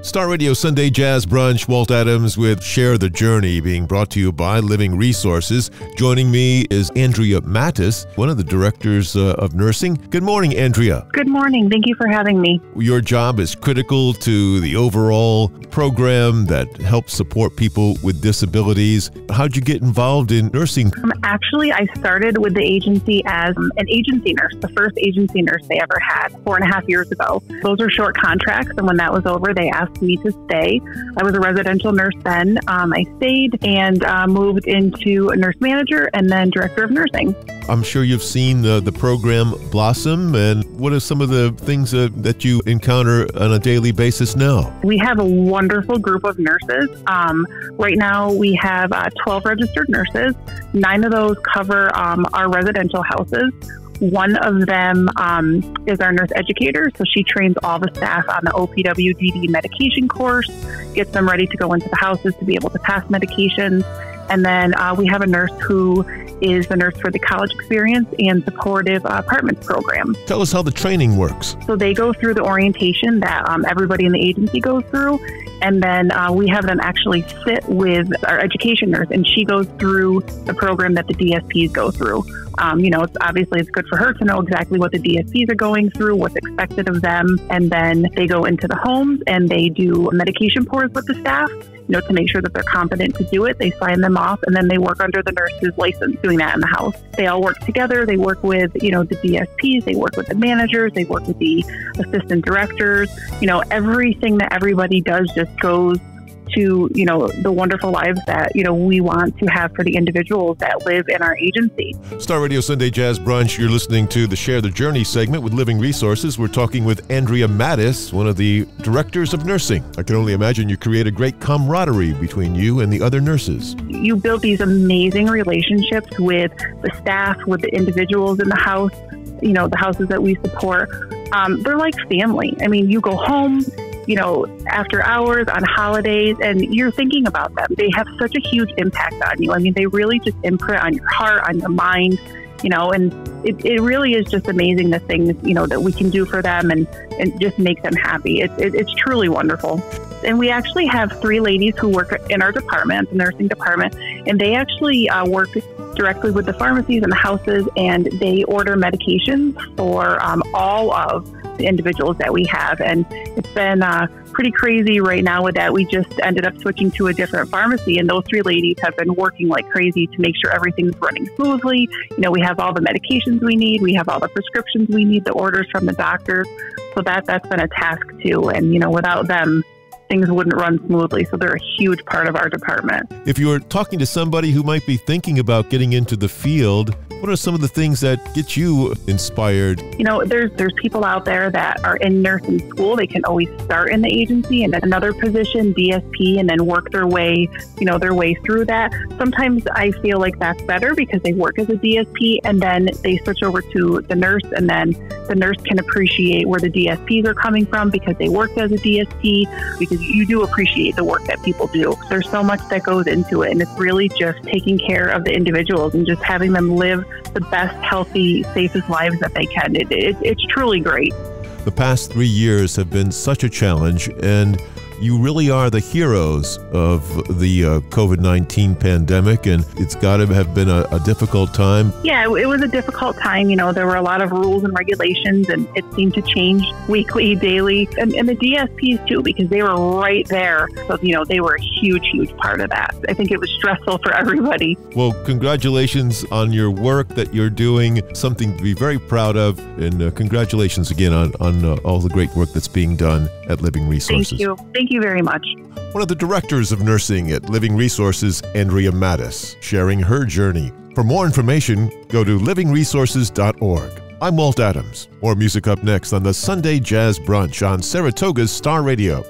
Star Radio Sunday Jazz Brunch, Walt Adams with Share the Journey, being brought to you by Living Resources. Joining me is Andrea Mattas, one of the directors of nursing. Good morning, Andrea. Good morning. Thank you for having me. Your job is critical to the overall program that helps support people with disabilities. How'd you get involved in nursing? Actually, I started with the agency as an agency nurse, the first agency nurse they ever had 4.5 years ago. Those were short contracts, and when that was over, they asked me to stay. I was a residential nurse then. I stayed and moved into a nurse manager and then director of nursing. I'm sure you've seen the program blossom, and what are some of the things that you encounter on a daily basis now? We have a wonderful group of nurses. Right now we have 12 registered nurses. 9 of those cover our residential houses. One of them is our nurse educator, so she trains all the staff on the OPWDD medication course, gets them ready to go into the houses to be able to pass medications. And then we have a nurse who is the nurse for the college experience and supportive apartments program. Tell us how the training works. So they go through the orientation that everybody in the agency goes through, and then we have them actually sit with our education nurse, and she goes through the program that the DSPs go through. It's good for her to know exactly what the DSPs are going through, what's expected of them, and then they go into the homes and they do medication pours with the staff, to make sure that they're competent to do it. They sign them off, and then they work under the nurse's license doing that in the house. They all work together. They work with, the DSPs. They work with the managers. They work with the assistant directors. Everything that everybody does just goes to, the wonderful lives that, we want to have for the individuals that live in our agency. Star Radio Sunday Jazz Brunch, you're listening to the Share the Journey segment with Living Resources. We're talking with Andrea Mattas, one of the directors of nursing. I can only imagine you create a great camaraderie between you and the other nurses. You build these amazing relationships with the staff, with the individuals in the house, the houses that we support. They're like family. I mean, you go home, after hours on holidays, and you're thinking about them. They have such a huge impact on you. I mean, they really just imprint on your heart, on your mind, and it really is just amazing the things, that we can do for them and just make them happy. It's truly wonderful. And we actually have 3 ladies who work in our department, the nursing department, and they actually work directly with the pharmacies and the houses, and they order medications for all of the individuals that we have. And it's been pretty crazy right now with that. We just ended up switching to a different pharmacy, and those 3 ladies have been working like crazy to make sure everything's running smoothly. We have all the medications we need. We have all the prescriptions we need, the orders from the doctors. So that's been a task too. And, without them, things wouldn't run smoothly. So they're a huge part of our department. If you were talking to somebody who might be thinking about getting into the field, what are some of the things that get you inspired? There's people out there that are in nursing school. They can always start in the agency and another position, DSP, and then work their way through that. Sometimes I feel like that's better because they work as a DSP and then they switch over to the nurse, and then the nurse can appreciate where the DSPs are coming from because they worked as a DSP, because you do appreciate the work that people do. There's so much that goes into it, and it's really just taking care of the individuals and just having them live the best, healthy, safest lives that they can. It's truly great. The past 3 years have been such a challenge, and you really are the heroes of the COVID-19 pandemic, and it's got to have been a difficult time. Yeah, it was a difficult time. There were a lot of rules and regulations, and it seemed to change weekly, daily, and the DSPs too, because they were right there. So, they were a huge, huge part of that. I think it was stressful for everybody. Well, congratulations on your work that you're doing, something to be very proud of, and congratulations again on all the great work that's being done at Living Resources. Thank you. Thank you very much. One of the directors of nursing at Living Resources, Andrea Mattas, sharing her journey. For more information, go to livingresources.org. I'm Walt Adams. More music up next on the Sunday Jazz Brunch on Saratoga's Star Radio.